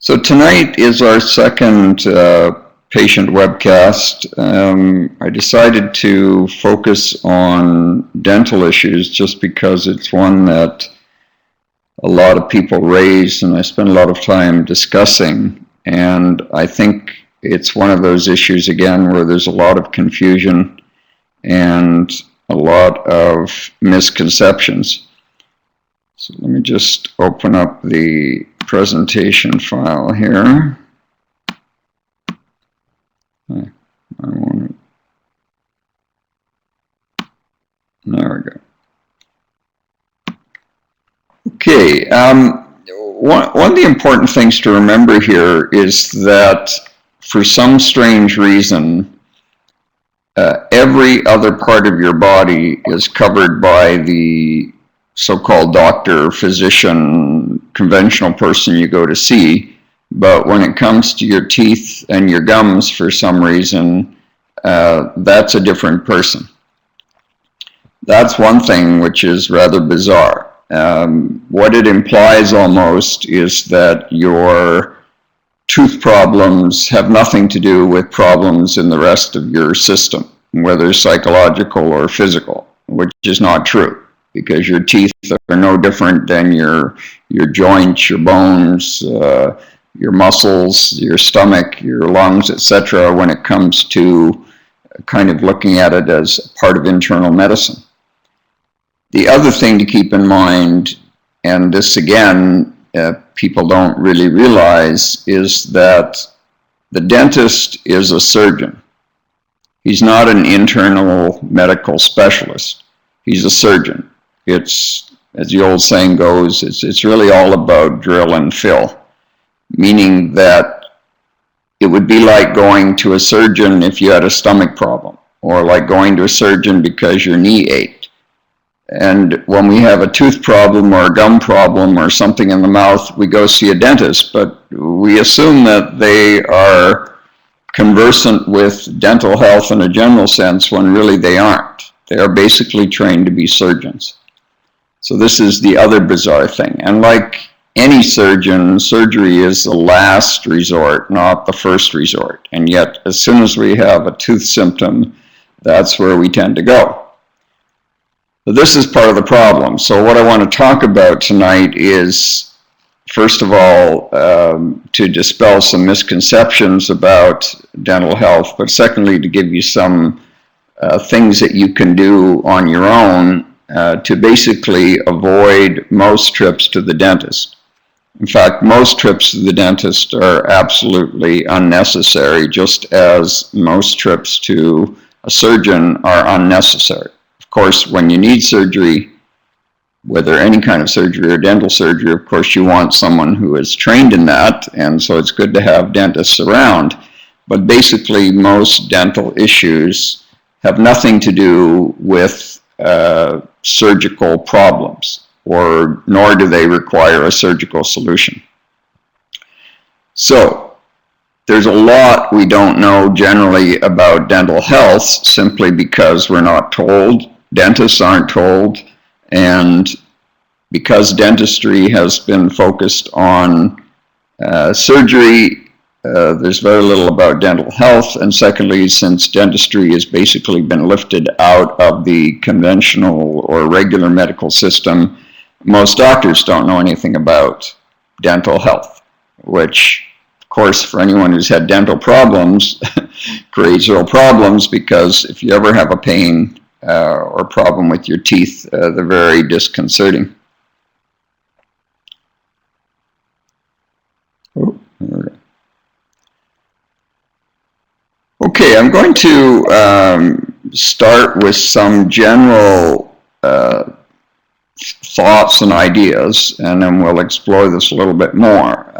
So tonight is our second patient webcast. I decided to focus on dental issues just because it's one that a lot of people raise and I spend a lot of time discussing. And I think it's one of those issues, again, where there's a lot of confusion and a lot of misconceptions. So let me just open up the presentation file here. I want it. There we go. Okay, one of the important things to remember here is that for some strange reason, every other part of your body is covered by the so-called doctor, physician, conventional person you go to see, but when it comes to your teeth and your gums, for some reason, that's a different person. That's one thing which is rather bizarre. What it implies almost is that your tooth problems have nothing to do with problems in the rest of your system, whether psychological or physical, which is not true, because your teeth are no different than your joints, your bones, your muscles, your stomach, your lungs, etc., when it comes to kind of looking at it as part of internal medicine. The other thing to keep in mind, and this again people don't really realize, is that the dentist is a surgeon. He's not an internal medical specialist. He's a surgeon. It's, as the old saying goes, it's really all about drill and fill, meaning that it would be like going to a surgeon if you had a stomach problem, or like going to a surgeon because your knee ached. And when we have a tooth problem or a gum problem or something in the mouth, we go see a dentist, but we assume that they are conversant with dental health in a general sense when really they aren't. They are basically trained to be surgeons. So this is the other bizarre thing. And like any surgeon, surgery is the last resort, not the first resort. And yet, as soon as we have a tooth symptom, that's where we tend to go. So this is part of the problem. So what I want to talk about tonight is, first of all, to dispel some misconceptions about dental health, but secondly, to give you some things that you can do on your own to basically avoid most trips to the dentist. In fact, most trips to the dentist are absolutely unnecessary, just as most trips to a surgeon are unnecessary. Of course, when you need surgery, whether any kind of surgery or dental surgery, of course you want someone who is trained in that, and so it's good to have dentists around. But basically, most dental issues have nothing to do with surgical problems, or nor do they require a surgical solution. So there's a lot we don't know generally about dental health simply because we're not told, dentists aren't told, and because dentistry has been focused on surgery, there's very little about dental health, and secondly, since dentistry has basically been lifted out of the conventional or regular medical system, most doctors don't know anything about dental health, which, of course, for anyone who's had dental problems, creates real problems, because if you ever have a pain or problem with your teeth, they're very disconcerting. Oh, there we go. Okay, I'm going to start with some general thoughts and ideas, and then we'll explore this a little bit more.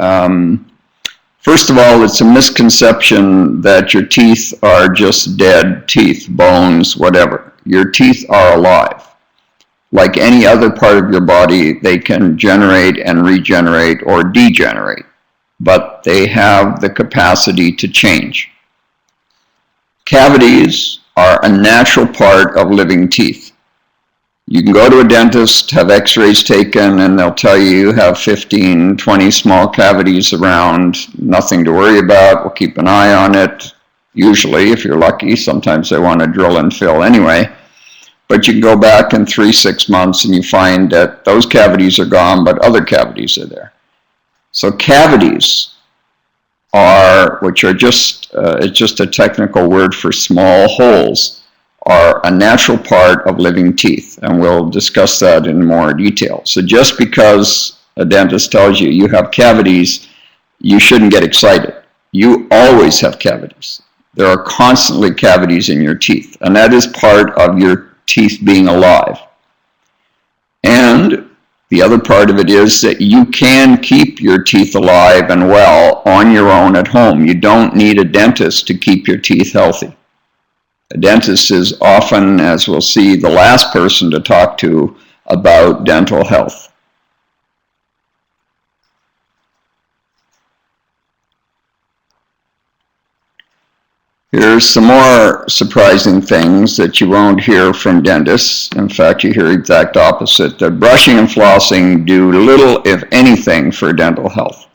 First of all, it's a misconception that your teeth are just dead teeth, bones, whatever. Your teeth are alive. Like any other part of your body, they can generate and regenerate or degenerate, but they have the capacity to change. Cavities are a natural part of living teeth. You can go to a dentist, have x-rays taken, and they'll tell you you have 15, 20 small cavities around, nothing to worry about, we'll keep an eye on it. Usually, if you're lucky, sometimes they want to drill and fill anyway. But you can go back in 3-6 months and you find that those cavities are gone, but other cavities are there. So cavities are, which are just, it's just a technical word for small holes, are a natural part of living teeth, and we'll discuss that in more detail. So just because a dentist tells you you have cavities, you shouldn't get excited. You always have cavities. There are constantly cavities in your teeth, and that is part of your teeth being alive. And the other part of it is that you can keep your teeth alive and well on your own at home. You don't need a dentist to keep your teeth healthy. A dentist is often, as we'll see, the last person to talk to about dental health. Here's some more surprising things that you won't hear from dentists. In fact, you hear exact opposite, that brushing and flossing do little, if anything, for dental health.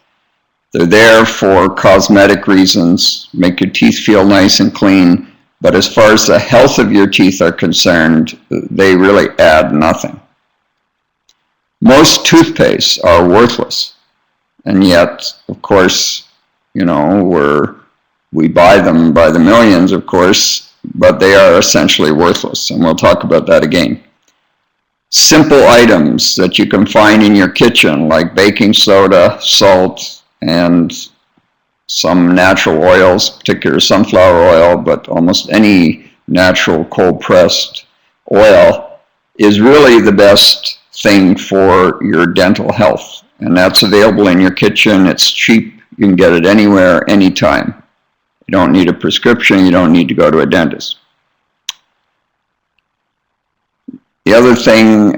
They're there for cosmetic reasons, make your teeth feel nice and clean, but as far as the health of your teeth are concerned, they really add nothing. Most toothpastes are worthless, and yet, of course, you know, we buy them by the millions, of course, but they are essentially worthless, and we'll talk about that again. Simple items that you can find in your kitchen, like baking soda, salt, and some natural oils, particularly sunflower oil, but almost any natural cold-pressed oil, is really the best thing for your dental health. And that's available in your kitchen. It's cheap. You can get it anywhere, anytime. You don't need a prescription. You don't need to go to a dentist. The other thing,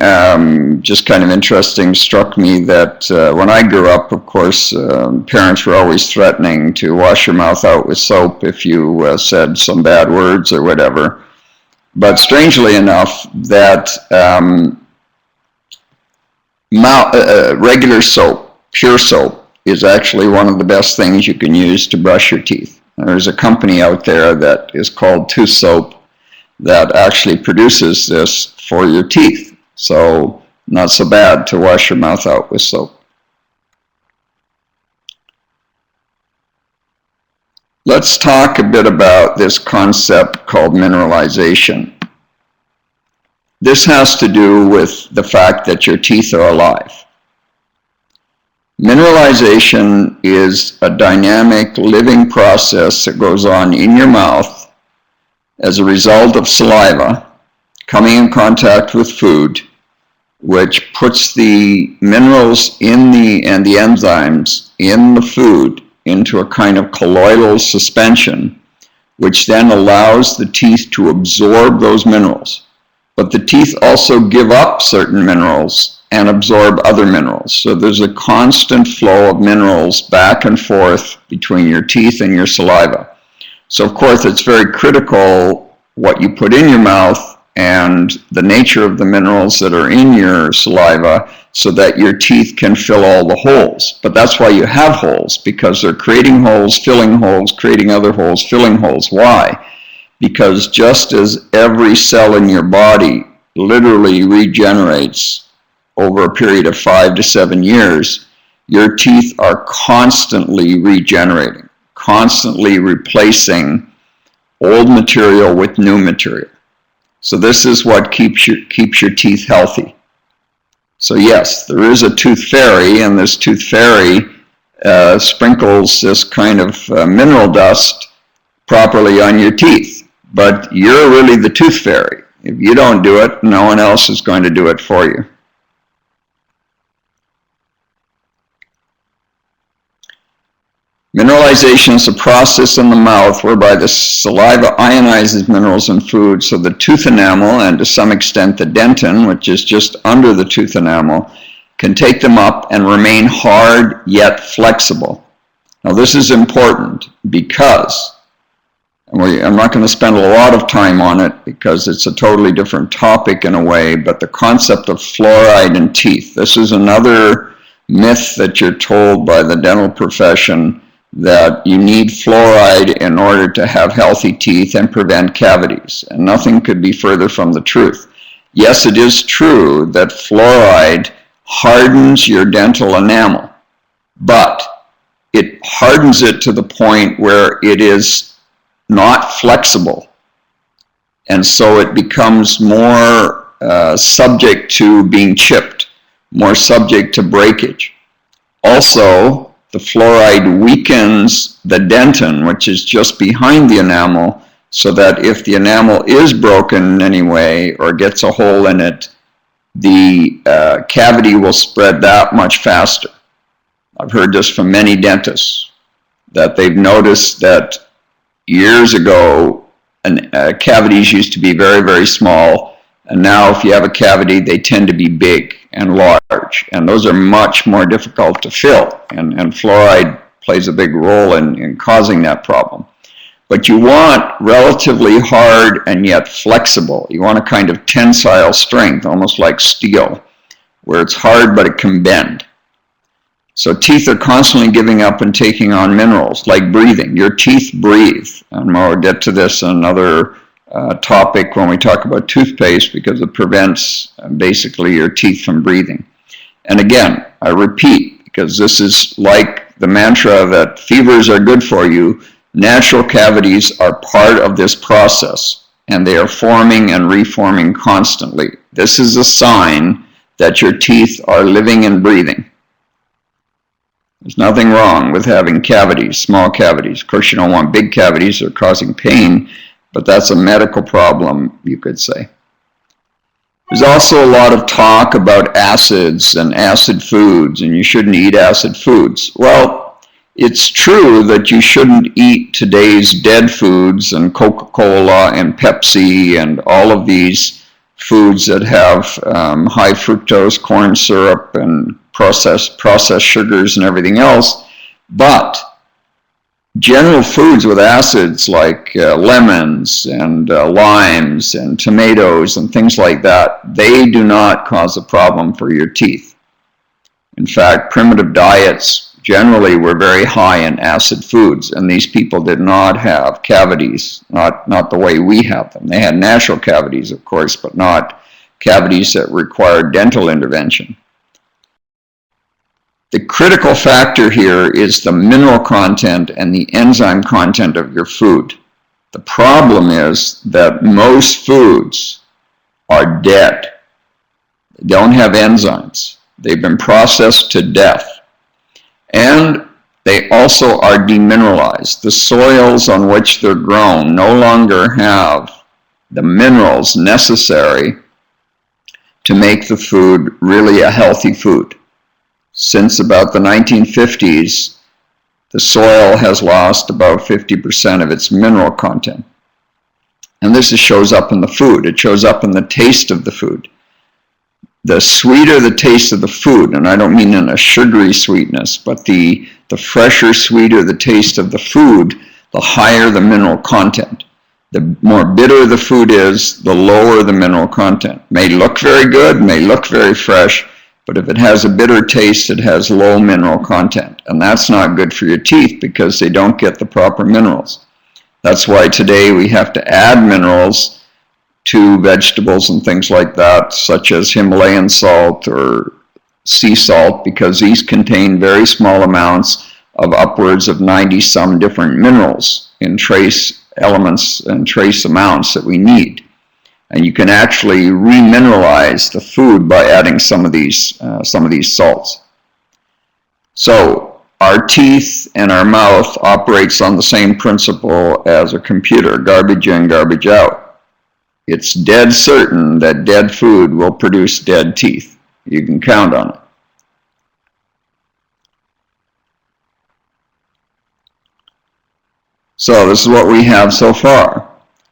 just kind of interesting, struck me that when I grew up, of course, parents were always threatening to wash your mouth out with soap if you said some bad words or whatever. But strangely enough, that regular soap, pure soap, is actually one of the best things you can use to brush your teeth. There's a company out there that is called Tooth Soap that actually produces this for your teeth. So not so bad to wash your mouth out with soap. Let's talk a bit about this concept called mineralization. This has to do with the fact that your teeth are alive. Mineralization is a dynamic living process that goes on in your mouth as a result of saliva coming in contact with food, which puts the minerals and the enzymes in the food into a kind of colloidal suspension, which then allows the teeth to absorb those minerals. But the teeth also give up certain minerals and absorb other minerals. So there's a constant flow of minerals back and forth between your teeth and your saliva. So of course it's very critical what you put in your mouth and the nature of the minerals that are in your saliva so that your teeth can fill all the holes. But that's why you have holes, because they're creating holes, filling holes, creating other holes, filling holes. Why? Because just as every cell in your body literally regenerates over a period of 5 to 7 years, your teeth are constantly regenerating, constantly replacing old material with new material. So this is what keeps your teeth healthy. So yes, there is a tooth fairy, and this tooth fairy sprinkles this kind of mineral dust properly on your teeth. But you're really the tooth fairy. If you don't do it, no one else is going to do it for you. Mineralization is a process in the mouth whereby the saliva ionizes minerals in food, so the tooth enamel, and to some extent the dentin, which is just under the tooth enamel, can take them up and remain hard yet flexible. Now this is important because I'm not going to spend a lot of time on it because it's a totally different topic in a way, but the concept of fluoride in teeth. This is another myth that you're told by the dental profession, that you need fluoride in order to have healthy teeth and prevent cavities. And nothing could be further from the truth. Yes, it is true that fluoride hardens your dental enamel, but it hardens it to the point where it is not flexible, and so it becomes more subject to being chipped, more subject to breakage. Also, the fluoride weakens the dentin, which is just behind the enamel, so that if the enamel is broken in any way or gets a hole in it, the cavity will spread that much faster. I've heard this from many dentists, that they've noticed that years ago, cavities used to be very, very small, and now if you have a cavity, they tend to be big and large, and those are much more difficult to fill, and fluoride plays a big role in causing that problem. But you want relatively hard and yet flexible. You want a kind of tensile strength, almost like steel, where it's hard but it can bend. So teeth are constantly giving up and taking on minerals, like breathing. Your teeth breathe. And we'll get to this in another topic when we talk about toothpaste, because it prevents basically your teeth from breathing. And again, I repeat, because this is like the mantra that fevers are good for you, natural cavities are part of this process, and they are forming and reforming constantly. This is a sign that your teeth are living and breathing. There's nothing wrong with having cavities, small cavities. Of course, you don't want big cavities, they're causing pain, but that's a medical problem, you could say. There's also a lot of talk about acids and acid foods, and you shouldn't eat acid foods. Well, it's true that you shouldn't eat today's dead foods and Coca-Cola and Pepsi and all of these foods that have high fructose corn syrup and processed sugars and everything else, but general foods with acids like lemons and limes and tomatoes and things like that, they do not cause a problem for your teeth. In fact, primitive diets generally were very high in acid foods, and these people did not have cavities, not the way we have them. They had natural cavities, of course, but not cavities that required dental intervention. The critical factor here is the mineral content and the enzyme content of your food. The problem is that most foods are dead. They don't have enzymes. They've been processed to death. And they also are demineralized. The soils on which they're grown no longer have the minerals necessary to make the food really a healthy food. Since about the 1950s, the soil has lost about 50% of its mineral content. And this shows up in the food. It shows up in the taste of the food. The sweeter the taste of the food, and I don't mean in a sugary sweetness, but the fresher, sweeter the taste of the food, the higher the mineral content. The more bitter the food is, the lower the mineral content. May look very good, may look very fresh, but if it has a bitter taste, it has low mineral content. And that's not good for your teeth because they don't get the proper minerals. That's why today we have to add minerals to vegetables and things like that, such as Himalayan salt or sea salt, because these contain very small amounts of upwards of 90-some different minerals in trace elements and trace amounts that we need. And you can actually remineralize the food by adding some of these salts. So our teeth and our mouth operates on the same principle as a computer, garbage in, garbage out. It's dead certain that dead food will produce dead teeth. You can count on it. So this is what we have so far.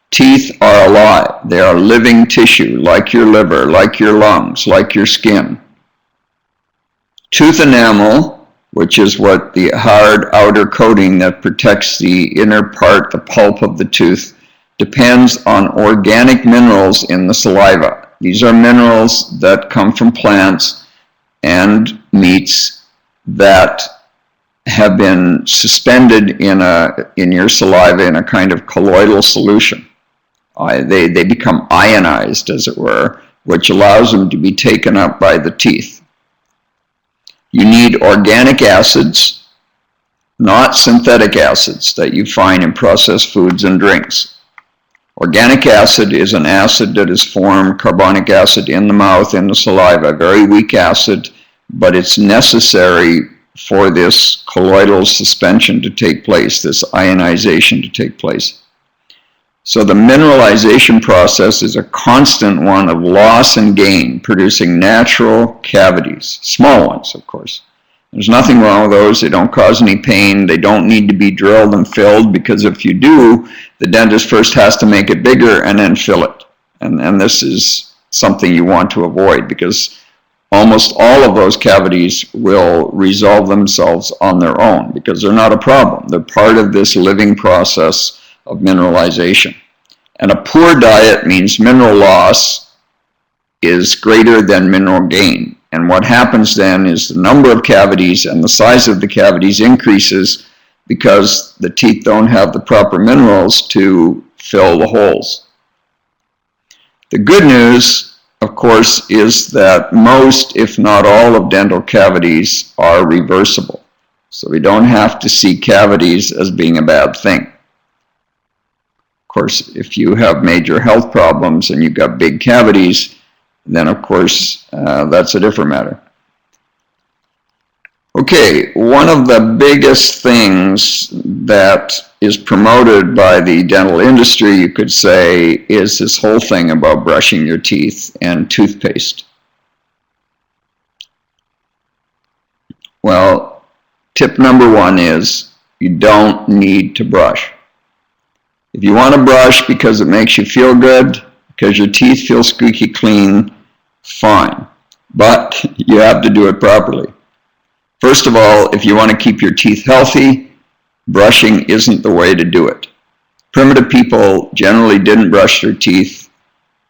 Teeth are alive. They are living tissue, like your liver, like your lungs, like your skin. Tooth enamel which is what the hard outer coating that protects the inner part, the pulp of the tooth, depends on organic minerals in the saliva. These are minerals that come from plants and meats that have been suspended in your saliva in a kind of colloidal solution. They become ionized, as it were, which allows them to be taken up by the teeth. You need organic acids, not synthetic acids that you find in processed foods and drinks. Organic acid is an acid that is formed, carbonic acid, in the mouth, in the saliva, very weak acid, but it's necessary for this colloidal suspension to take place, this ionization to take place. So the mineralization process is a constant one of loss and gain, producing natural cavities, small ones, of course. There's nothing wrong with those. They don't cause any pain. They don't need to be drilled and filled, because if you do, the dentist first has to make it bigger and then fill it. And this is something you want to avoid, because almost all of those cavities will resolve themselves on their own, because they're not a problem. They're part of this living process of mineralization. And a poor diet means mineral loss is greater than mineral gain. And what happens then is the number of cavities and the size of the cavities increases because the teeth don't have the proper minerals to fill the holes. The good news, of course, is that most, if not all, of dental cavities are reversible. So we don't have to see cavities as being a bad thing. Of course, if you have major health problems and you've got big cavities, then of course that's a different matter. Okay, one of the biggest things that is promoted by the dental industry, you could say, is this whole thing about brushing your teeth and toothpaste. Well, tip number one is you don't need to brush. If you want to brush because it makes you feel good, because your teeth feel squeaky clean, fine. But you have to do it properly. First of all, if you want to keep your teeth healthy, brushing isn't the way to do it. Primitive people generally didn't brush their teeth.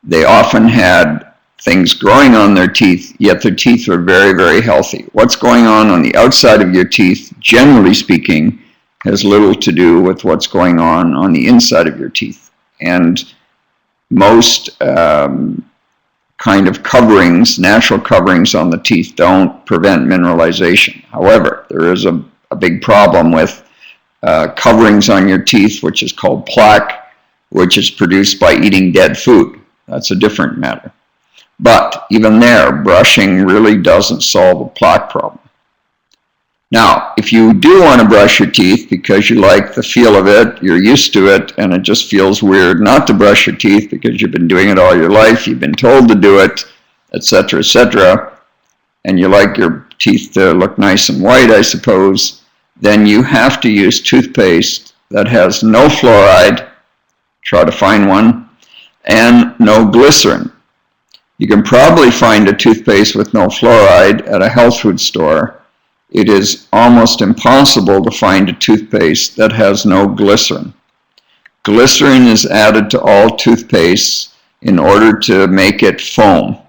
They often had things growing on their teeth, yet their teeth were very, very healthy. What's going on the outside of your teeth, generally speaking, has little to do with what's going on the inside of your teeth. And most kind of coverings, natural coverings on the teeth, don't prevent mineralization. However, there is a big problem with coverings on your teeth, which is called plaque, which is produced by eating dead food. That's a different matter. But even there, brushing really doesn't solve a plaque problem. Now, if you do want to brush your teeth because you like the feel of it, you're used to it, and it just feels weird not to brush your teeth because you've been doing it all your life, you've been told to do it, etc., and you like your teeth to look nice and white, I suppose, then you have to use toothpaste that has no fluoride, try to find one, and no glycerin. You can probably find a toothpaste with no fluoride at a health food store. It is almost impossible to find a toothpaste that has no glycerin. Glycerin is added to all toothpastes in order to make it foam,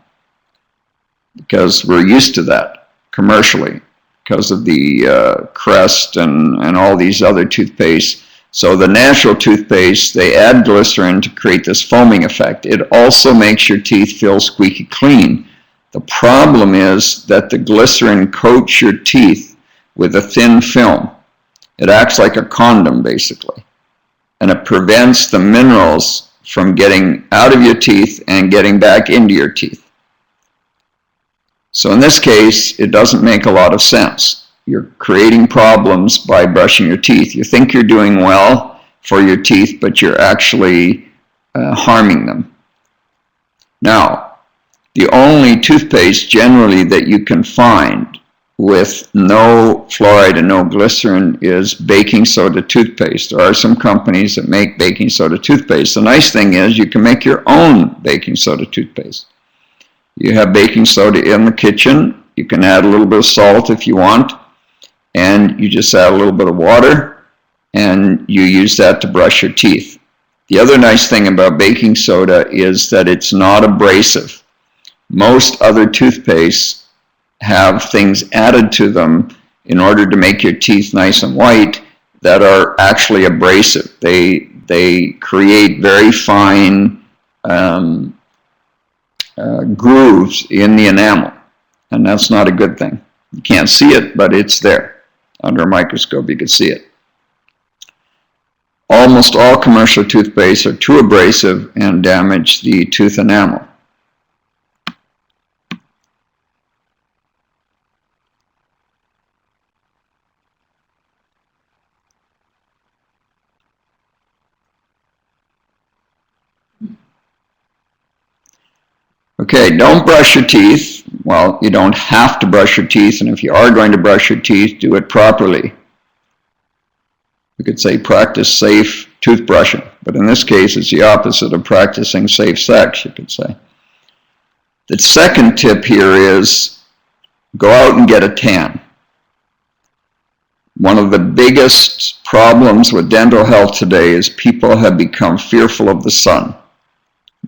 because we're used to that commercially because of the Crest and all these other toothpastes. So the natural toothpaste, they add glycerin to create this foaming effect. It also makes your teeth feel squeaky clean. The problem is that the glycerin coats your teeth with a thin film. It acts like a condom, basically, and it prevents the minerals from getting out of your teeth and getting back into your teeth. So in this case, it doesn't make a lot of sense. You're creating problems by brushing your teeth. You think you're doing well for your teeth, but you're actually harming them. Now, the only toothpaste generally that you can find with no fluoride and no glycerin is baking soda toothpaste. There are some companies that make baking soda toothpaste. The nice thing is you can make your own baking soda toothpaste. You have baking soda in the kitchen. You can add a little bit of salt if you want. and you just add a little bit of water, and you use that to brush your teeth. The other nice thing about baking soda is that it's not abrasive. Most other toothpastes have things added to them in order to make your teeth nice and white that are actually abrasive. They create very fine grooves in the enamel, and that's not a good thing. You can't see it, but it's there. Under a microscope, you can see it. Almost all commercial toothpastes are too abrasive and damage the tooth enamel. Okay, don't brush your teeth. Well, you don't have to brush your teeth, and if you are going to brush your teeth, do it properly. We could say practice safe toothbrushing, but in this case, it's the opposite of practicing safe sex, you could say. The second tip here is go out and get a tan. One of the biggest problems with dental health today is people have become fearful of the sun.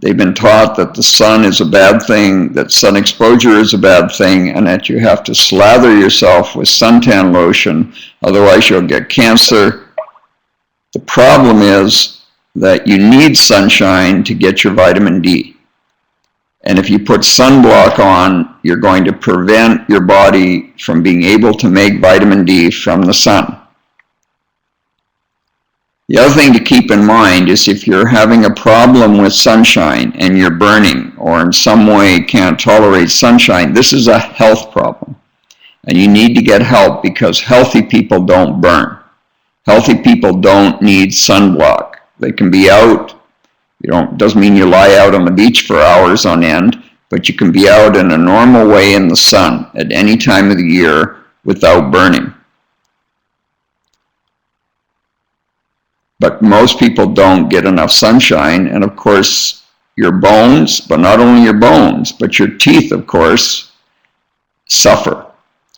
They've been taught that the sun is a bad thing, that sun exposure is a bad thing, and that you have to slather yourself with suntan lotion, otherwise you'll get cancer. The problem is that you need sunshine to get your vitamin D. And if you put sunblock on, you're going to prevent your body from being able to make vitamin D from the sun. The other thing to keep in mind is if you're having a problem with sunshine and you're burning or in some way can't tolerate sunshine, this is a health problem. And you need to get help because healthy people don't burn. Healthy people don't need sunblock. They can be out. Doesn't mean you lie out on the beach for hours on end, but you can be out in a normal way in the sun at any time of the year without burning. But most people don't get enough sunshine, and of course your bones, but not only your bones, but your teeth, of course, suffer.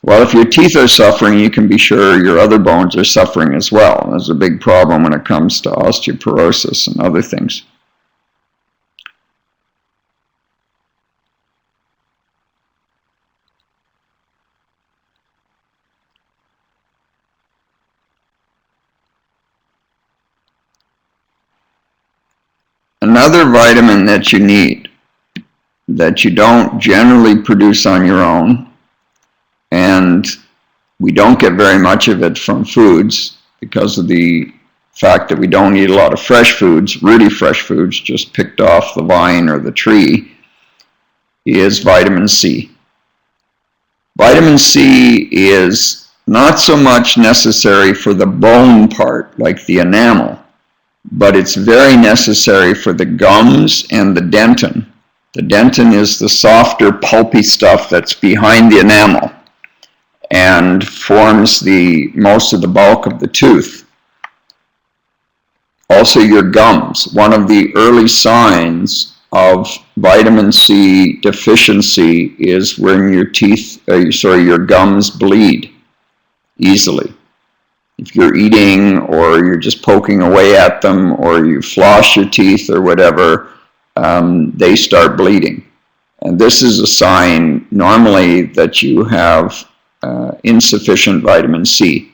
Well, if your teeth are suffering, you can be sure your other bones are suffering as well. There's a big problem when it comes to osteoporosis and other things. Another vitamin that you need, that you don't generally produce on your own, and we don't get very much of it from foods because of the fact that we don't eat a lot of fresh foods, really fresh foods, just picked off the vine or the tree, is vitamin C. Vitamin C is not so much necessary for the bone part, like the enamel, but it's very necessary for the gums and the dentin. The dentin is the softer, pulpy stuff that's behind the enamel and forms most of the bulk of the tooth. Also your gums. One of the early signs of vitamin C deficiency is when your gums bleed easily. If you're eating or you're just poking away at them or you floss your teeth or whatever, they start bleeding. And this is a sign normally that you have insufficient vitamin C.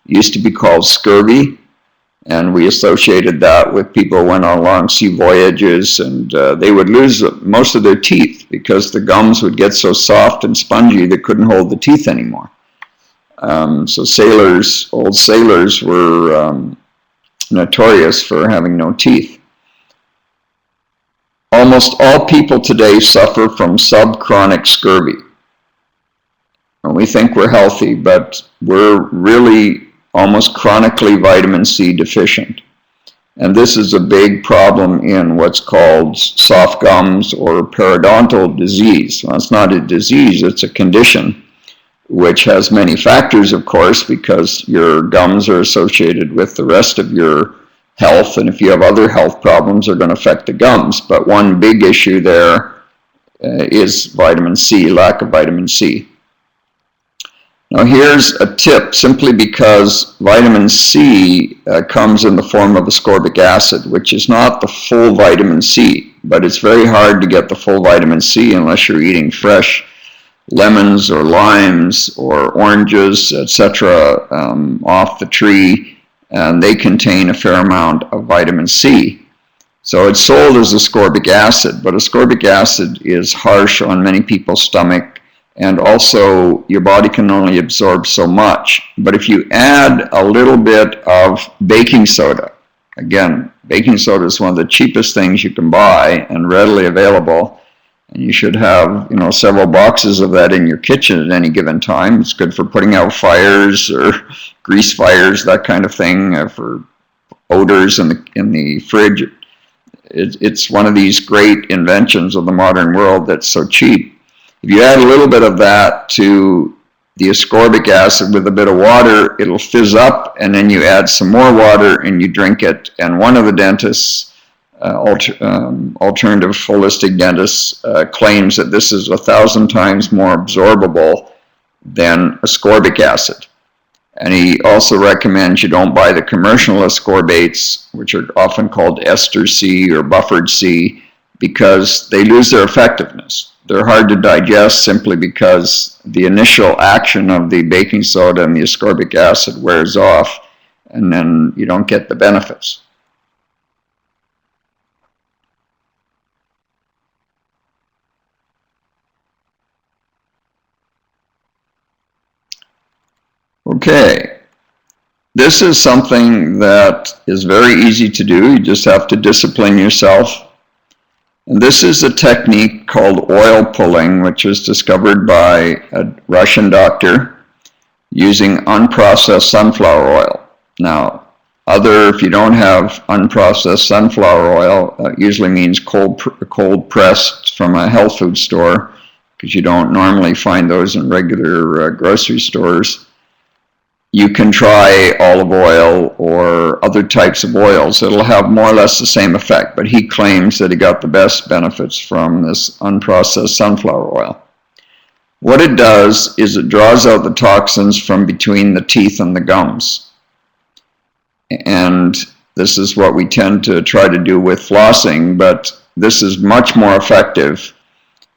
It used to be called scurvy, and we associated that with people who went on long sea voyages, and they would lose most of their teeth because the gums would get so soft and spongy they couldn't hold the teeth anymore. So old sailors were notorious for having no teeth. Almost all people today suffer from subchronic scurvy. And we think we're healthy, but we're really almost chronically vitamin C deficient. And this is a big problem in what's called soft gums or periodontal disease. Well, it's not a disease, it's a condition, which has many factors, of course, because your gums are associated with the rest of your health, and if you have other health problems, they're going to affect the gums. But one big issue there is vitamin C, lack of vitamin C. Now here's a tip, simply because vitamin C comes in the form of ascorbic acid, which is not the full vitamin C, but it's very hard to get the full vitamin C unless you're eating fresh lemons or limes or oranges, etc., off the tree, and they contain a fair amount of vitamin C. So it's sold as ascorbic acid, but ascorbic acid is harsh on many people's stomach, and also your body can only absorb so much. But if you add a little bit of baking soda, again, baking soda is one of the cheapest things you can buy and readily available, and you should have, several boxes of that in your kitchen at any given time. It's good for putting out fires or grease fires, that kind of thing, for odors in the fridge. It's one of these great inventions of the modern world that's so cheap. If you add a little bit of that to the ascorbic acid with a bit of water, it'll fizz up, and then you add some more water and you drink it. And one of the dentists, alternative holistic dentists, claims that this is 1,000 times more absorbable than ascorbic acid. And he also recommends you don't buy the commercial ascorbates, which are often called ester C or buffered C, because they lose their effectiveness. They're hard to digest simply because the initial action of the baking soda and the ascorbic acid wears off, and then you don't get the benefits. Okay, this is something that is very easy to do. You just have to discipline yourself. And this is a technique called oil pulling, which was discovered by a Russian doctor using unprocessed sunflower oil. Now, if you don't have unprocessed sunflower oil, usually means cold pressed from a health food store, because you don't normally find those in regular grocery stores. You can try olive oil or other types of oils. It'll have more or less the same effect, but he claims that he got the best benefits from this unprocessed sunflower oil. What it does is it draws out the toxins from between the teeth and the gums. And this is what we tend to try to do with flossing, but this is much more effective.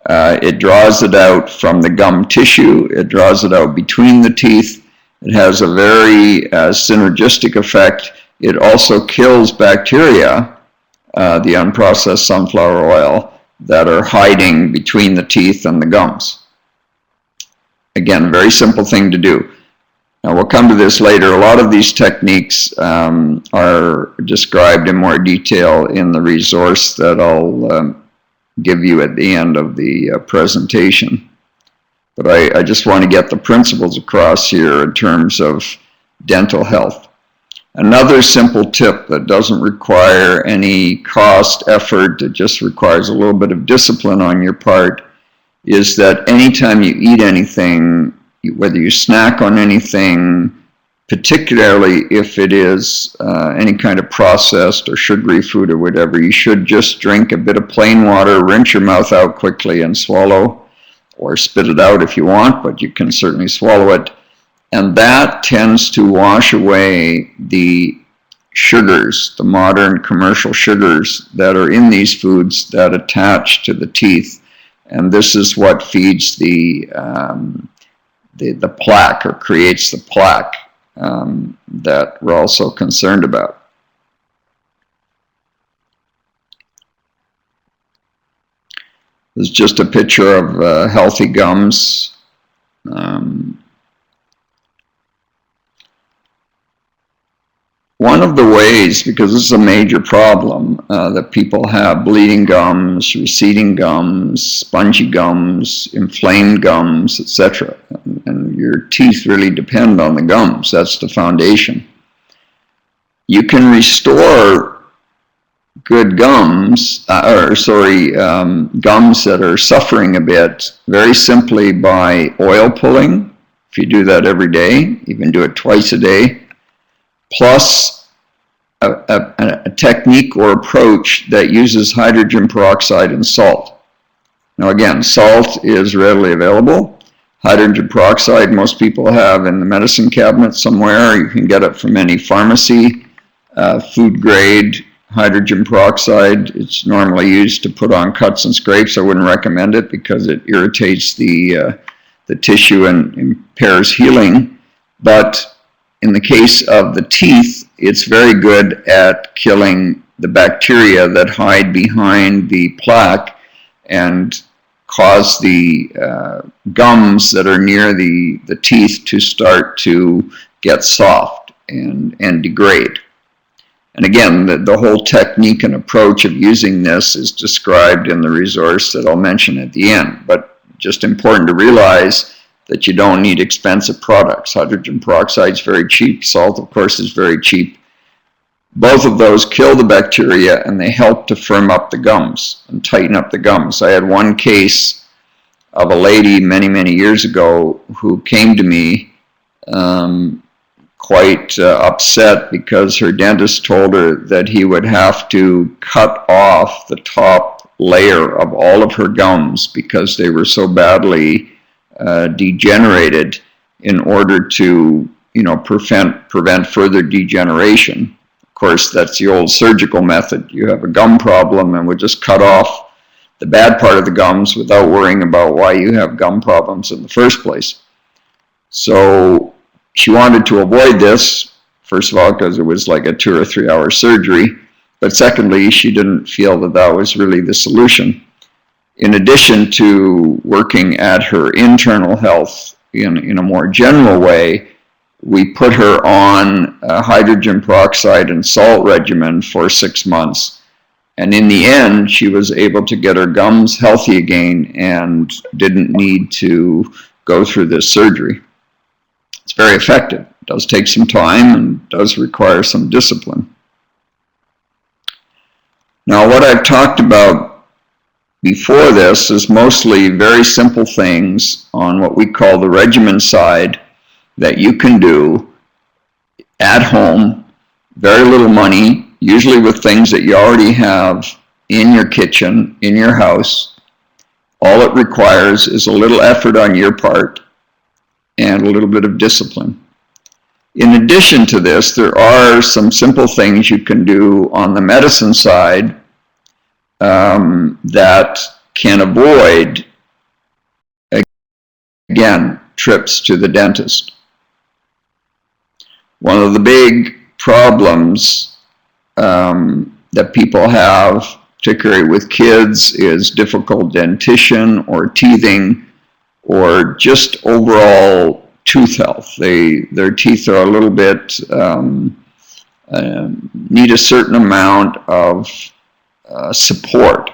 It draws it out from the gum tissue. It draws it out between the teeth. It has a very synergistic effect. It also kills bacteria, the unprocessed sunflower oil, that are hiding between the teeth and the gums. Again, a very simple thing to do. Now, we'll come to this later. A lot of these techniques are described in more detail in the resource that I'll give you at the end of the presentation. But I just want to get the principles across here in terms of dental health. Another simple tip that doesn't require any cost, effort, it just requires a little bit of discipline on your part, is that anytime you eat anything, whether you snack on anything, particularly if it is any kind of processed or sugary food or whatever, you should just drink a bit of plain water, rinse your mouth out quickly and swallow, or spit it out if you want, but you can certainly swallow it. And that tends to wash away the sugars, the modern commercial sugars that are in these foods that attach to the teeth. And this is what feeds the plaque, or creates the plaque that we're also concerned about. This is just a picture of healthy gums. One of the ways, because this is a major problem, that people have bleeding gums, receding gums, spongy gums, inflamed gums, etc. And your teeth really depend on the gums. That's the foundation. You can restore good gums, gums that are suffering a bit, very simply by oil pulling. If you do that every day, even do it twice a day, plus a technique or approach that uses hydrogen peroxide and salt. Now again, salt is readily available. Hydrogen peroxide most people have in the medicine cabinet somewhere. You can get it from any pharmacy. Food grade hydrogen peroxide. It's normally used to put on cuts and scrapes. I wouldn't recommend it because it irritates the tissue and impairs healing. But in the case of the teeth, it's very good at killing the bacteria that hide behind the plaque and cause the gums that are near the teeth to start to get soft and degrade. And again, the whole technique and approach of using this is described in the resource that I'll mention at the end. But just important to realize that you don't need expensive products. Hydrogen peroxide is very cheap. Salt, of course, is very cheap. Both of those kill the bacteria, and they help to firm up the gums and tighten up the gums. I had one case of a lady many, many years ago who came to me quite upset because her dentist told her that he would have to cut off the top layer of all of her gums because they were so badly degenerated in order to, prevent further degeneration. Of course, that's the old surgical method. You have a gum problem and we'll just cut off the bad part of the gums without worrying about why you have gum problems in the first place. So she wanted to avoid this, first of all, because it was like a 2 or 3 hour surgery. But secondly, she didn't feel that that was really the solution. In addition to working at her internal health in a more general way, we put her on a hydrogen peroxide and salt regimen for 6 months. And in the end, she was able to get her gums healthy again and didn't need to go through this surgery. It's very effective. It does take some time and does require some discipline. Now, what I've talked about before this is mostly very simple things on what we call the regimen side that you can do at home, very little money, usually with things that you already have in your kitchen, in your house. All it requires is a little effort on your part and a little bit of discipline. In addition to this, there are some simple things you can do on the medicine side that can avoid, again, trips to the dentist. One of the big problems that people have, particularly with kids, is difficult dentition or teething or just overall tooth health. Their teeth are a little bit, need a certain amount of support.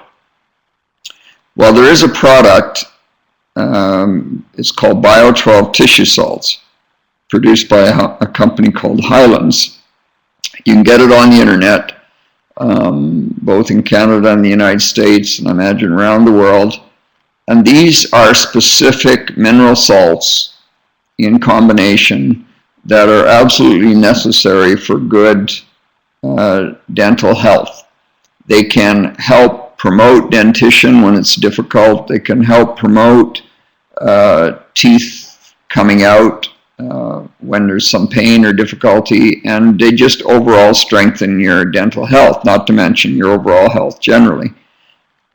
Well, there is a product, it's called Bio12 tissue salts, produced by a company called Heilkunst. You can get it on the internet, both in Canada and the United States, and I imagine around the world. And these are specific mineral salts in combination that are absolutely necessary for good dental health. They can help promote dentition when it's difficult. They can help promote teeth coming out when there's some pain or difficulty, and they just overall strengthen your dental health, not to mention your overall health generally.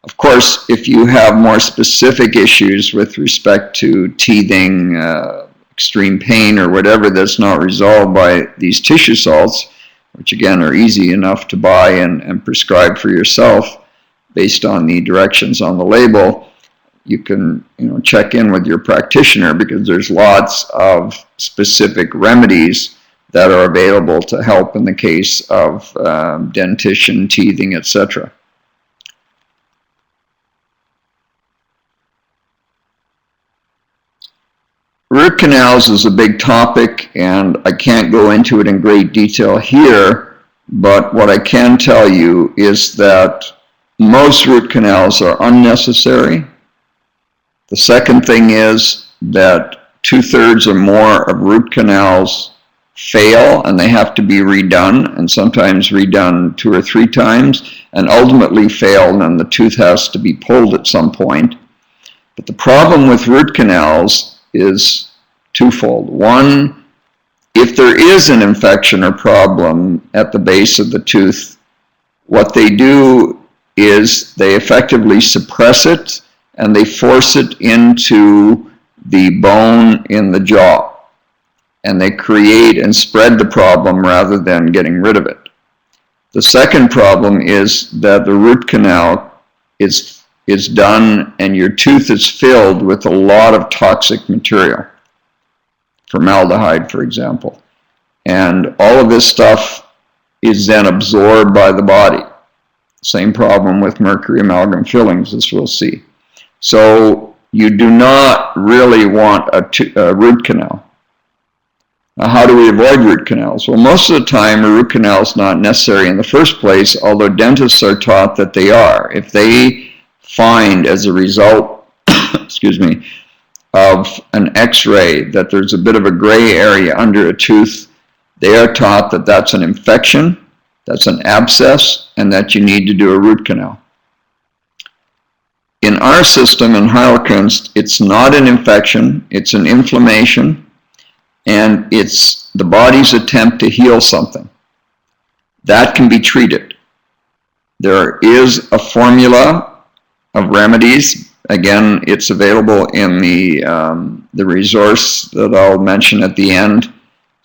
Of course, if you have more specific issues with respect to teething, extreme pain, or whatever that's not resolved by these tissue salts, which again are easy enough to buy and prescribe for yourself based on the directions on the label, you can check in with your practitioner, because there's lots of specific remedies that are available to help in the case of dentition, teething, etc. Root canals is a big topic, and I can't go into it in great detail here, but what I can tell you is that most root canals are unnecessary. The second thing is that 2/3 or more of root canals fail, and they have to be redone, and sometimes redone 2 or 3 times, and ultimately fail, and the tooth has to be pulled at some point. But the problem with root canals is twofold. One, if there is an infection or problem at the base of the tooth, what they do is they effectively suppress it and they force it into the bone in the jaw. And they create and spread the problem rather than getting rid of it. The second problem is that the root canal is done and your tooth is filled with a lot of toxic material, formaldehyde, for example. And all of this stuff is then absorbed by the body. Same problem with mercury amalgam fillings, as we'll see. So you do not really want a root canal. Now, how do we avoid root canals? Well, most of the time, a root canal is not necessary in the first place, although dentists are taught that they are. If they find, as a result, excuse me, of an x-ray that there's a bit of a gray area under a tooth, they are taught that that's an infection, that's an abscess, and that you need to do a root canal. In our system, in Heilkunst, it's not an infection, it's an inflammation, and it's the body's attempt to heal something. That can be treated. There is a formula of remedies. Again, it's available in the resource that I'll mention at the end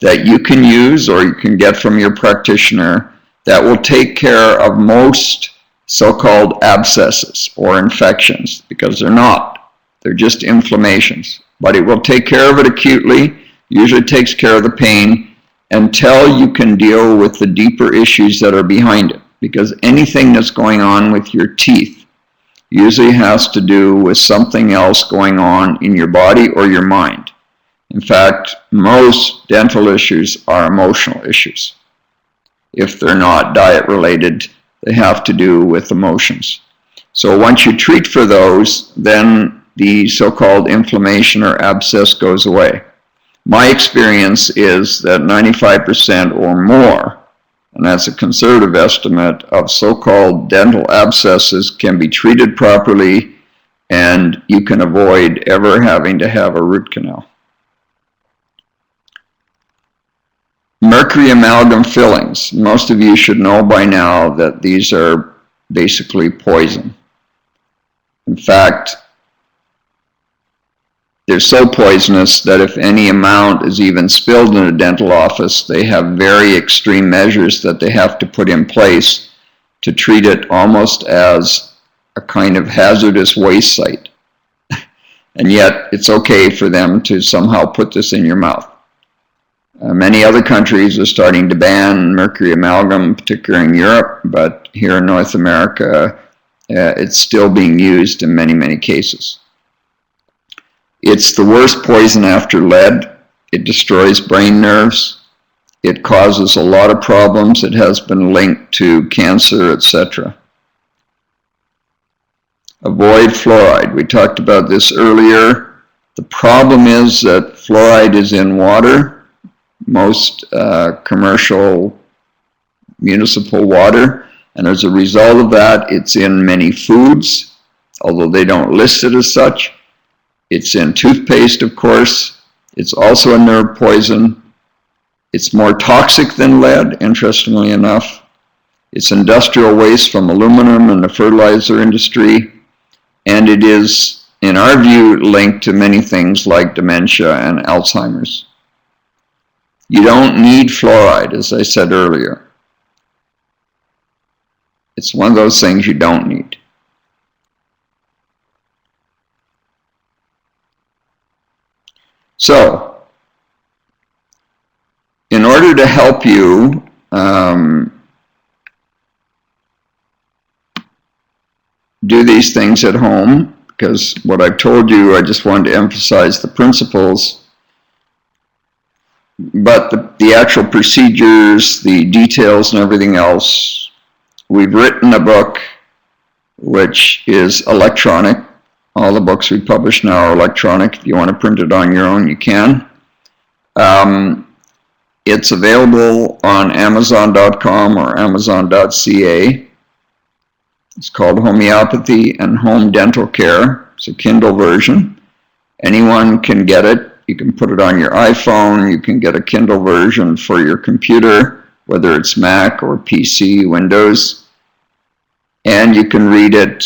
that you can use or you can get from your practitioner that will take care of most so-called abscesses or infections, because they're not. They're just inflammations. But it will take care of it acutely, usually takes care of the pain, until you can deal with the deeper issues that are behind it. Because anything that's going on with your teeth usually has to do with something else going on in your body or your mind. In fact, most dental issues are emotional issues. If they're not diet related, they have to do with emotions. So once you treat for those, then the so-called inflammation or abscess goes away. My experience is that 95% or more, and that's a conservative estimate, of so-called dental abscesses can be treated properly, and you can avoid ever having to have a root canal. Mercury amalgam fillings. Most of you should know by now that these are basically poison. In fact, they're so poisonous that if any amount is even spilled in a dental office, they have very extreme measures that they have to put in place to treat it almost as a kind of hazardous waste site. And yet, it's okay for them to somehow put this in your mouth. Many other countries are starting to ban mercury amalgam, particularly in Europe, but here in North America, it's still being used in many, many cases. It's the worst poison after lead. It destroys brain nerves. It causes a lot of problems. It has been linked to cancer, etc. Avoid fluoride. We talked about this earlier. The problem is that fluoride is in water. Most commercial municipal water, and as a result of that, it's in many foods, although they don't list it as such. It's in toothpaste, of course. It's also a nerve poison. It's more toxic than lead, interestingly enough. It's industrial waste from aluminum and the fertilizer industry, and it is, in our view, linked to many things like dementia and Alzheimer's. You don't need fluoride, as I said earlier. It's one of those things you don't need. So, in order to help you do these things at home, because what I've told you, I just wanted to emphasize the principles. But the actual procedures, the details and everything else, we've written a book which is electronic. All the books we publish now are electronic. If you want to print it on your own, you can. It's available on Amazon.com or Amazon.ca. It's called Homeopathy and Home Dental Care. It's a Kindle version. Anyone can get it. You can put it on your iPhone. You can get a Kindle version for your computer, whether it's Mac or PC, Windows. And you can read it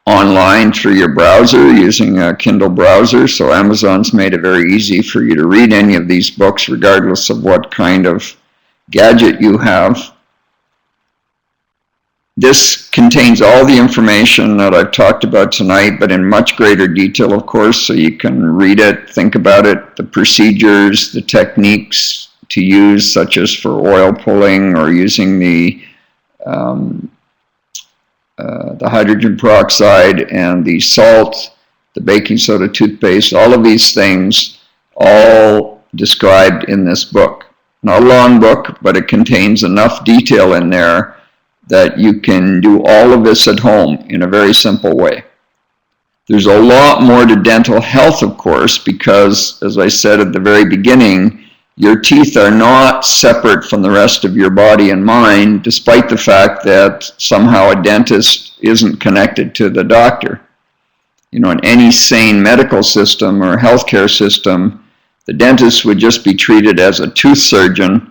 online through your browser using a Kindle browser. So Amazon's made it very easy for you to read any of these books, regardless of what kind of gadget you have. This contains all the information that I've talked about tonight, but in much greater detail, of course, so you can read it, think about it, the procedures, the techniques to use, such as for oil pulling or using the hydrogen peroxide and the salt, the baking soda toothpaste, all of these things, all described in this book. Not a long book, but it contains enough detail in there that you can do all of this at home in a very simple way. There's a lot more to dental health, of course, because, as I said at the very beginning, your teeth are not separate from the rest of your body and mind, despite the fact that somehow a dentist isn't connected to the doctor. You know, in any sane medical system or healthcare system, the dentist would just be treated as a tooth surgeon,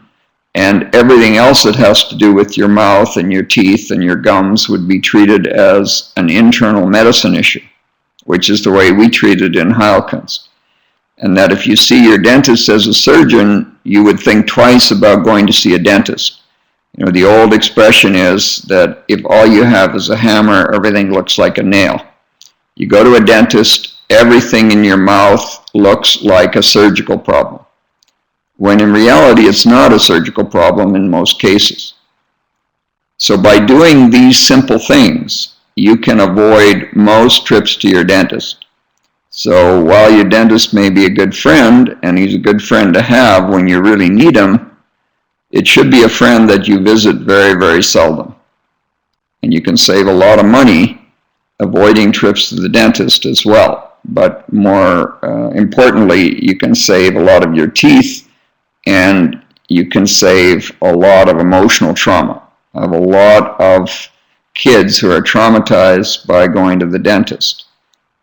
and everything else that has to do with your mouth and your teeth and your gums would be treated as an internal medicine issue, which is the way we treat it in Heilkunst. And that if you see your dentist as a surgeon, you would think twice about going to see a dentist. You know, the old expression is that if all you have is a hammer, everything looks like a nail. You go to a dentist, everything in your mouth looks like a surgical problem, when in reality it's not a surgical problem in most cases. So by doing these simple things, you can avoid most trips to your dentist. So while your dentist may be a good friend, and he's a good friend to have when you really need him, it should be a friend that you visit very, very seldom. And you can save a lot of money avoiding trips to the dentist as well. But more importantly, you can save a lot of your teeth, and you can save a lot of emotional trauma. I have a lot of kids who are traumatized by going to the dentist.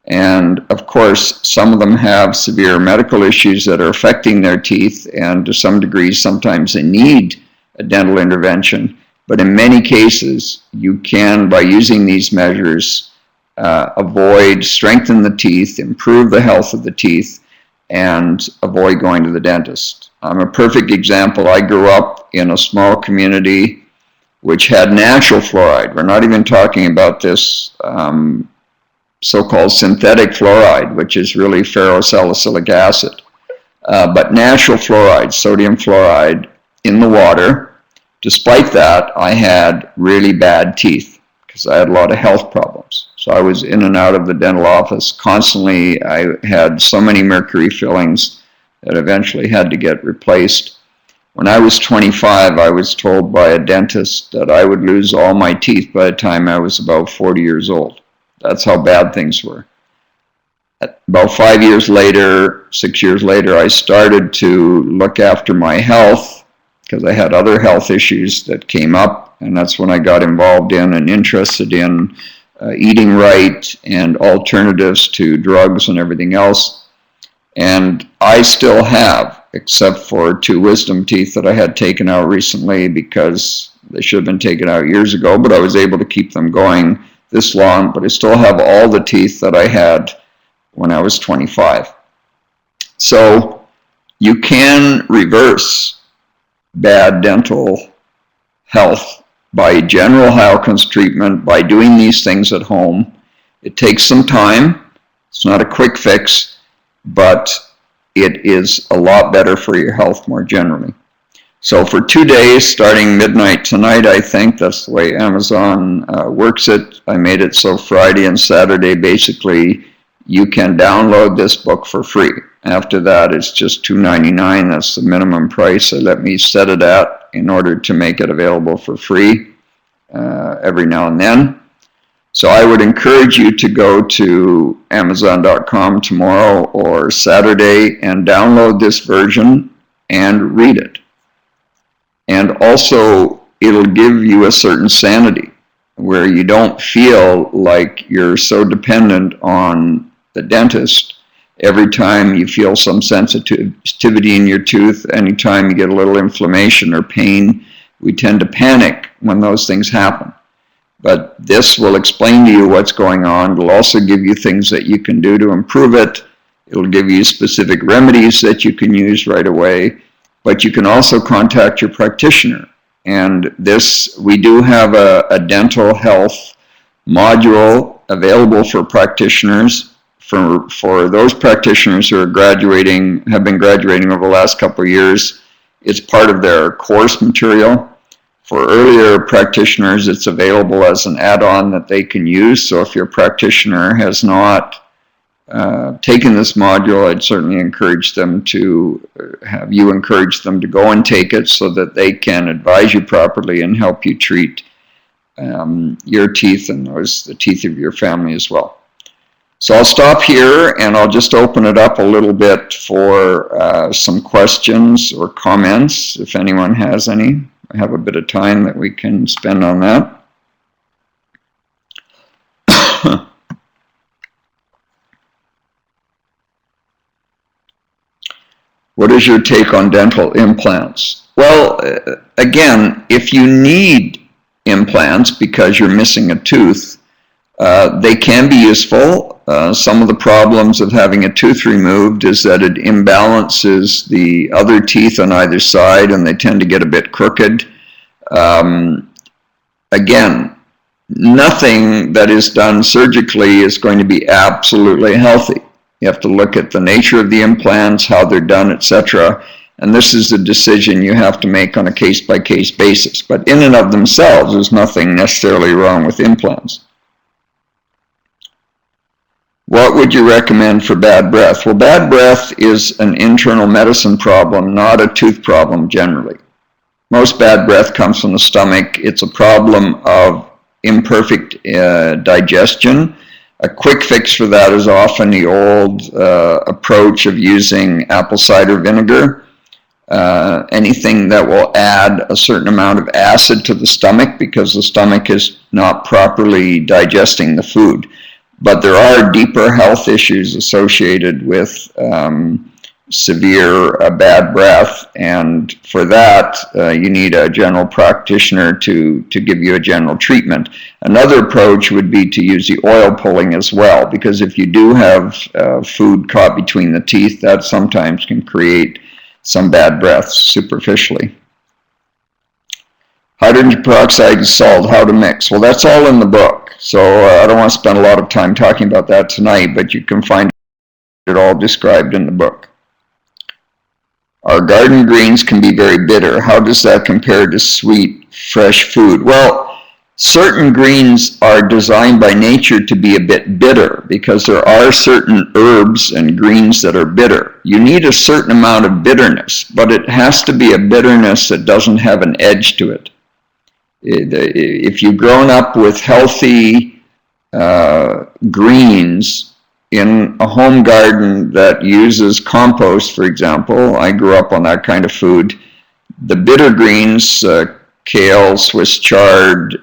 And of course, some of them have severe medical issues that are affecting their teeth, and to some degree, sometimes they need a dental intervention. But in many cases, you can, by using these measures, strengthen the teeth, improve the health of the teeth, and avoid going to the dentist. I'm a perfect example. I grew up in a small community which had natural fluoride. We're not even talking about this so-called synthetic fluoride, which is really ferrosalicylic acid. But natural fluoride, sodium fluoride, in the water. Despite that, I had really bad teeth because I had a lot of health problems. So I was in and out of the dental office constantly. I had so many mercury fillings that eventually had to get replaced. When I was 25, I was told by a dentist that I would lose all my teeth by the time I was about 40 years old. That's how bad things were. About 5 years later, 6 years later, I started to look after my health because I had other health issues that came up, and that's when I got involved in and interested in eating right and alternatives to drugs and everything else. And I still have, except for 2 wisdom teeth that I had taken out recently because they should have been taken out years ago, but I was able to keep them going this long. But I still have all the teeth that I had when I was 25. So you can reverse bad dental health by general Heilkunst treatment, by doing these things at home. It takes some time. It's not a quick fix, but it is a lot better for your health more generally. So for 2 days, starting midnight tonight, I think that's the way Amazon works it. I made it so Friday and Saturday, basically, you can download this book for free. After that, it's just $2.99. That's the minimum price they let me set it at in order to make it available for free every now and then. So I would encourage you to go to Amazon.com tomorrow or Saturday and download this version and read it. And also, it'll give you a certain sanity where you don't feel like you're so dependent on the dentist every time you feel some sensitivity in your tooth, anytime you get a little inflammation or pain, we tend to panic when those things happen. But this will explain to you what's going on. It'll also give you things that you can do to improve it. It'll give you specific remedies that you can use right away. But you can also contact your practitioner. And this, we do have a dental health module available for practitioners. For those practitioners who are graduating, have been graduating over the last couple of years, it's part of their course material. For earlier practitioners, it's available as an add-on that they can use. So if your practitioner has not taken this module, I'd certainly encourage them to have you encourage them to go and take it so that they can advise you properly and help you treat your teeth and the teeth of your family as well. So I'll stop here and I'll just open it up a little bit for some questions or comments if anyone has any. I have a bit of time that we can spend on that. What is your take on dental implants? Well, again, if you need implants because you're missing a tooth, they can be useful. Some of the problems of having a tooth removed is that it imbalances the other teeth on either side and they tend to get a bit crooked. Again, nothing that is done surgically is going to be absolutely healthy. You have to look at the nature of the implants, how they're done, etc. And this is a decision you have to make on a case-by-case basis. But in and of themselves, there's nothing necessarily wrong with implants. What would you recommend for bad breath? Well, bad breath is an internal medicine problem, not a tooth problem generally. Most bad breath comes from the stomach. It's a problem of imperfect digestion. A quick fix for that is often the old approach of using apple cider vinegar. Anything that will add a certain amount of acid to the stomach because the stomach is not properly digesting the food. But there are deeper health issues associated with severe bad breath, and for that you need a general practitioner to give you a general treatment. Another approach would be to use the oil pulling as well, because if you do have food caught between the teeth, that sometimes can create some bad breath superficially. Hydrogen peroxide and salt, how to mix. Well, that's all in the book, so I don't want to spend a lot of time talking about that tonight, but you can find it all described in the book. Our garden greens can be very bitter. How does that compare to sweet, fresh food? Well, certain greens are designed by nature to be a bit bitter because there are certain herbs and greens that are bitter. You need a certain amount of bitterness, but it has to be a bitterness that doesn't have an edge to it. If you've grown up with healthy greens in a home garden that uses compost, for example, I grew up on that kind of food. The bitter greens, kale, Swiss chard,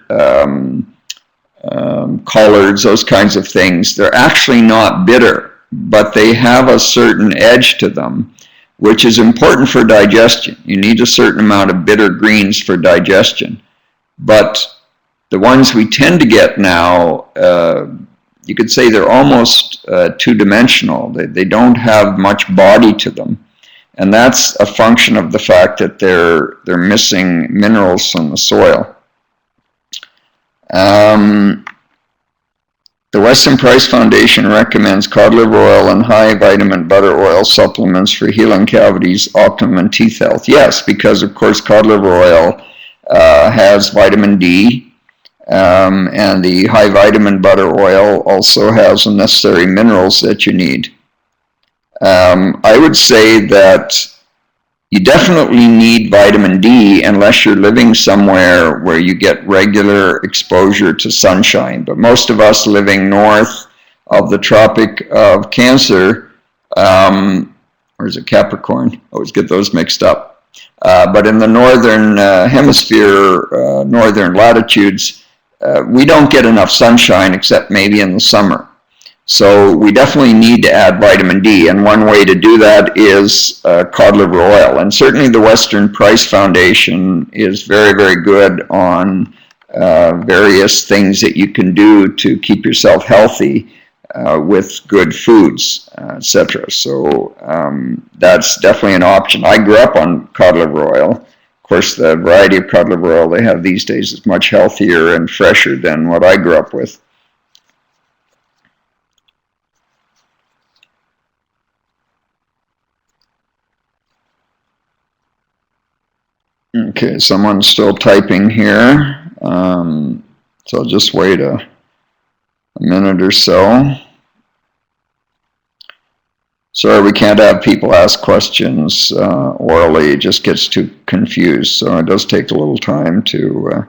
collards, those kinds of things, they're actually not bitter, but they have a certain edge to them, which is important for digestion. You need a certain amount of bitter greens for digestion. But the ones we tend to get now, you could say they're almost two-dimensional. They don't have much body to them. And that's a function of the fact that they're missing minerals from the soil. The Weston Price Foundation recommends cod liver oil and high vitamin butter oil supplements for healing cavities, optimum and teeth health. Yes, because of course cod liver oil has vitamin D, and the high vitamin butter oil also has the necessary minerals that you need. I would say that you definitely need vitamin D unless you're living somewhere where you get regular exposure to sunshine. But most of us living north of the Tropic of Cancer, or is it Capricorn? I always get those mixed up. But in the northern hemisphere, northern latitudes, we don't get enough sunshine except maybe in the summer. So we definitely need to add vitamin D, and one way to do that is cod liver oil. And certainly the Western Price Foundation is very, very good on various things that you can do to keep yourself healthy with good foods, etc. So that's definitely an option. I grew up on cod liver oil. Of course, the variety of cod liver oil they have these days is much healthier and fresher than what I grew up with. Okay, someone's still typing here, so I'll just wait a minute or so. Sorry, we can't have people ask questions orally. It just gets too confused, so it does take a little time to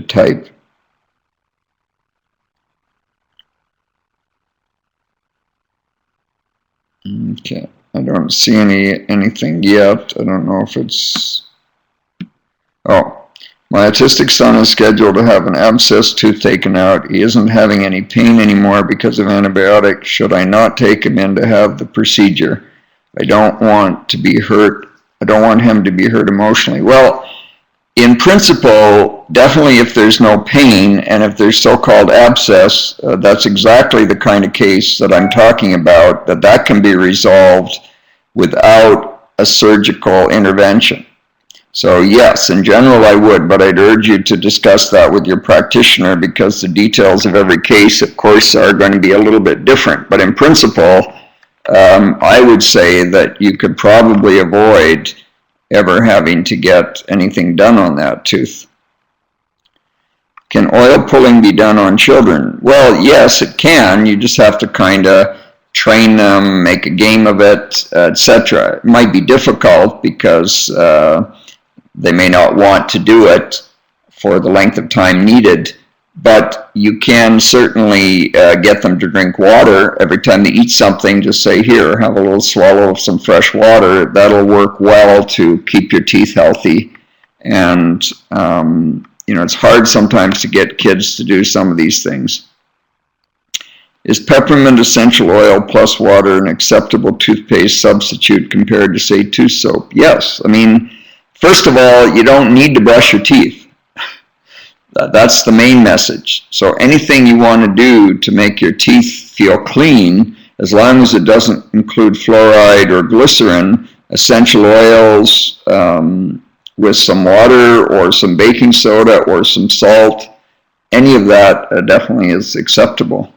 type. Okay, I don't see anything yet. I don't know if it's... Oh, my autistic son is scheduled to have an abscess tooth taken out. He isn't having any pain anymore because of antibiotics. Should I not take him in to have the procedure? I don't want to be hurt. I don't want him to be hurt emotionally. Well, in principle, definitely if there's no pain and if there's so-called abscess, that's exactly the kind of case that I'm talking about, that can be resolved without a surgical intervention. So yes, in general I would, but I'd urge you to discuss that with your practitioner because the details of every case, of course, are going to be a little bit different. But in principle, I would say that you could probably avoid ever having to get anything done on that tooth. Can oil pulling be done on children? Well, yes, it can. You just have to kind of train them, make a game of it, etc. It might be difficult because they may not want to do it for the length of time needed, but you can certainly get them to drink water. Every time they eat something, just say, here, have a little swallow of some fresh water. That'll work well to keep your teeth healthy. And, it's hard sometimes to get kids to do some of these things. Is peppermint essential oil plus water an acceptable toothpaste substitute compared to, say, tooth soap? Yes. I mean, first of all, you don't need to brush your teeth. That's the main message. So anything you want to do to make your teeth feel clean, as long as it doesn't include fluoride or glycerin, essential oils with some water or some baking soda or some salt, any of that definitely is acceptable.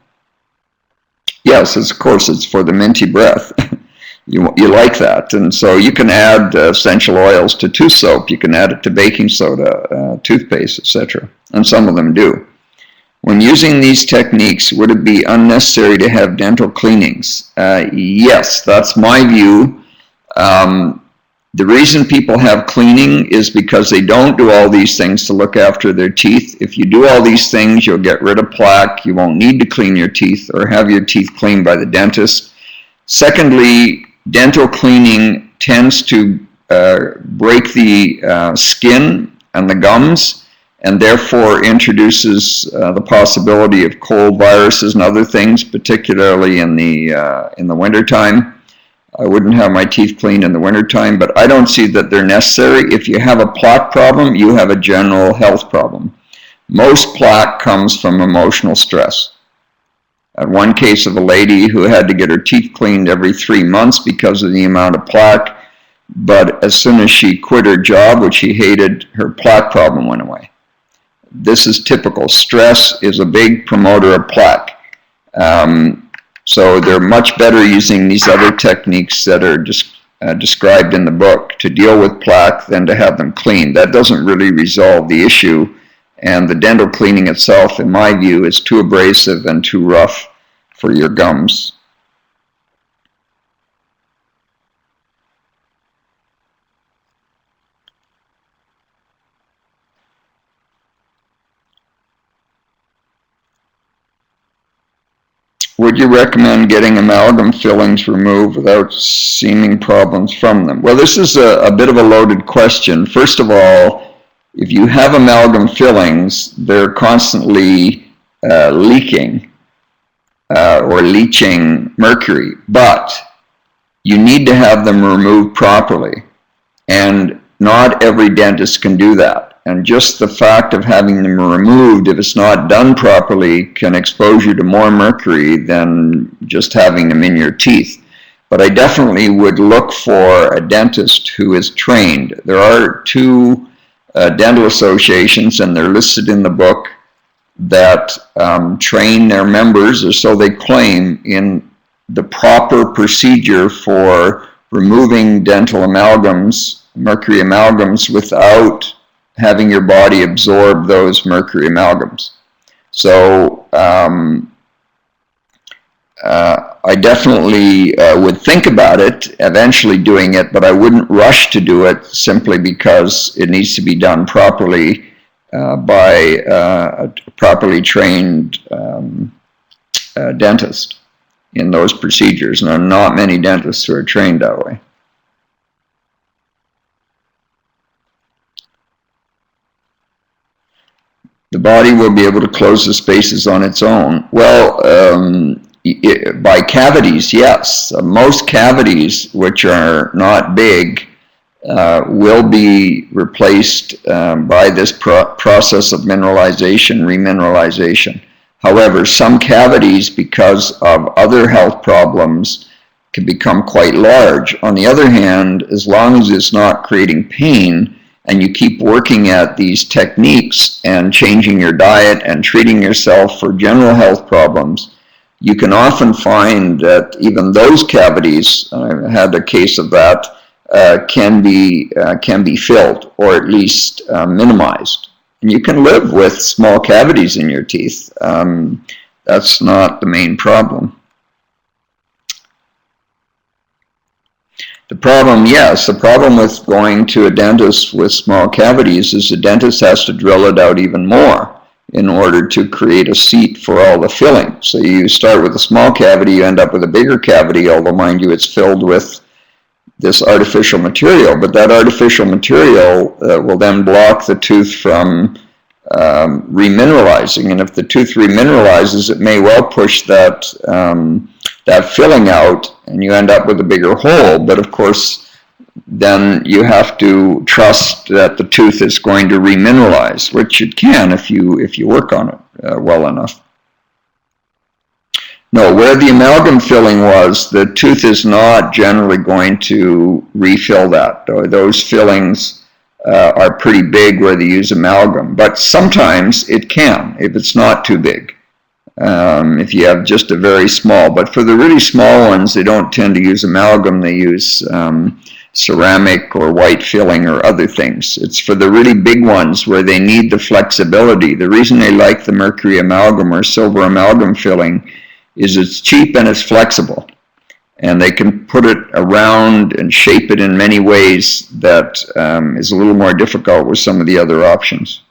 Yes, of course, it's for the minty breath. You like that, and so you can add essential oils to tooth soap, you can add it to baking soda, toothpaste, etc., and some of them do. When using these techniques, would it be unnecessary to have dental cleanings? Yes, that's my view. The reason people have cleaning is because they don't do all these things to look after their teeth. If you do all these things, you'll get rid of plaque, you won't need to clean your teeth or have your teeth cleaned by the dentist. Secondly, dental cleaning tends to break the skin and the gums and therefore introduces the possibility of cold viruses and other things, particularly in the wintertime. I wouldn't have my teeth cleaned in the wintertime, but I don't see that they're necessary. If you have a plaque problem, you have a general health problem. Most plaque comes from emotional stress. I had one case of a lady who had to get her teeth cleaned every 3 months because of the amount of plaque, but as soon as she quit her job, which she hated, her plaque problem went away. This is typical. Stress is a big promoter of plaque. So they're much better using these other techniques that are described in the book to deal with plaque than to have them cleaned. That doesn't really resolve the issue. And the dental cleaning itself, in my view, is too abrasive and too rough for your gums. Would you recommend getting amalgam fillings removed without seeming problems from them? Well, this is a bit of a loaded question. First of all, if you have amalgam fillings, they're constantly leaking. or leaching mercury, but you need to have them removed properly, and not every dentist can do that. And just the fact of having them removed, if it's not done properly, can expose you to more mercury than just having them in your teeth. But I definitely would look for a dentist who is trained. There are two dental associations, and they're listed in the book, that train their members, or so they claim, in the proper procedure for removing dental amalgams, mercury amalgams, without having your body absorb those mercury amalgams. So I definitely would think about it, eventually doing it, but I wouldn't rush to do it simply because it needs to be done properly by a properly trained dentist in those procedures. And there are not many dentists who are trained that way. The body will be able to close the spaces on its own. Well, by cavities, yes. Most cavities, which are not big, will be replaced by this process of mineralization, remineralization. However, some cavities, because of other health problems, can become quite large. On the other hand, as long as it's not creating pain, and you keep working at these techniques and changing your diet and treating yourself for general health problems, you can often find that even those cavities, I had a case of that, can be filled, or at least minimized. And you can live with small cavities in your teeth. That's not the main problem. The problem, yes, the problem with going to a dentist with small cavities is the dentist has to drill it out even more in order to create a seat for all the filling. So you start with a small cavity, you end up with a bigger cavity, although mind you, it's filled with this artificial material. But that artificial material will then block the tooth from remineralizing. And if the tooth remineralizes, it may well push that that filling out, and you end up with a bigger hole. But of course, then you have to trust that the tooth is going to remineralize, which it can if you work on it well enough. No, where the amalgam filling was, the tooth is not generally going to refill that. Those fillings are pretty big where they use amalgam, but sometimes it can if it's not too big. If you have just a very small, but for the really small ones, they don't tend to use amalgam, they use ceramic or white filling or other things. It's for the really big ones where they need the flexibility. The reason they like the mercury amalgam or silver amalgam filling is it's cheap and it's flexible. And they can put it around and shape it in many ways that is a little more difficult with some of the other options.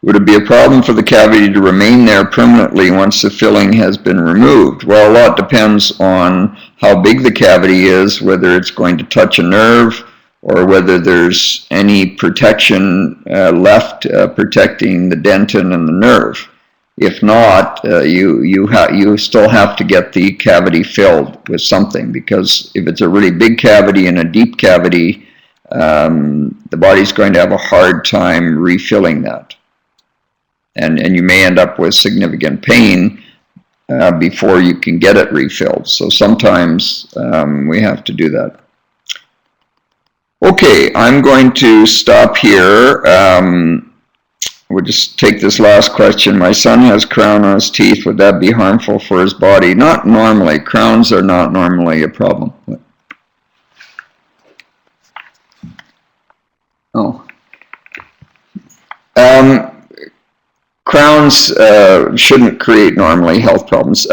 Would it be a problem for the cavity to remain there permanently once the filling has been removed? Well, a lot depends on how big the cavity is, whether it's going to touch a nerve, or whether there's any protection left protecting the dentin and the nerve. If not, you still have to get the cavity filled with something, because if it's a really big cavity and a deep cavity, the body's going to have a hard time refilling that. And you may end up with significant pain before you can get it refilled. So sometimes we have to do that. Okay, I'm going to stop here. We'll just take this last question. My son has crown on his teeth. Would that be harmful for his body? Not normally. Crowns are not normally a problem. Oh. Crowns shouldn't create normally health problems.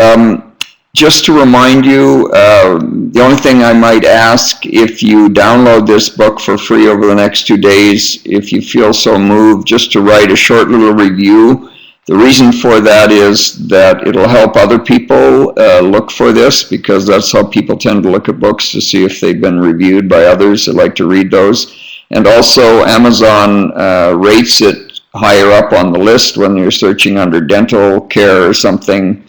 Just to remind you, the only thing I might ask, if you download this book for free over the next 2 days, if you feel so moved, just to write a short little review. The reason for that is that it'll help other people look for this, because that's how people tend to look at books, to see if they've been reviewed by others that like to read those. And also Amazon rates it higher up on the list when you're searching under dental care or something,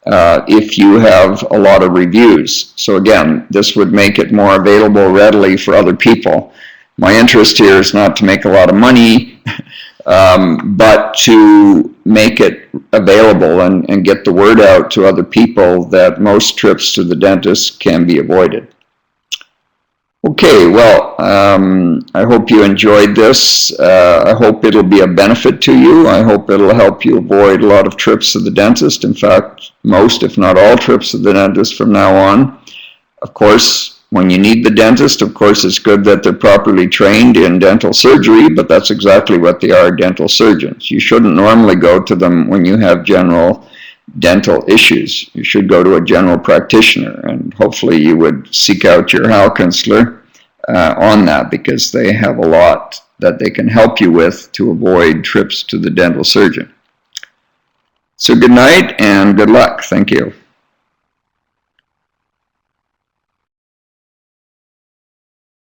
if you have a lot of reviews. So again, this would make it more available readily for other people. My interest here is not to make a lot of money, but to make it available and get the word out to other people that most trips to the dentist can be avoided. Okay, well, I hope you enjoyed this. I hope it'll be a benefit to you. I hope it'll help you avoid a lot of trips to the dentist. In fact, most, if not all, trips to the dentist from now on. Of course, when you need the dentist, of course, it's good that they're properly trained in dental surgery, but that's exactly what they are, dental surgeons. You shouldn't normally go to them when you have general dental issues. You should go to a general practitioner, and hopefully you would seek out your Heilkunst on that, because they have a lot that they can help you with to avoid trips to the dental surgeon. So good night and good luck. Thank you.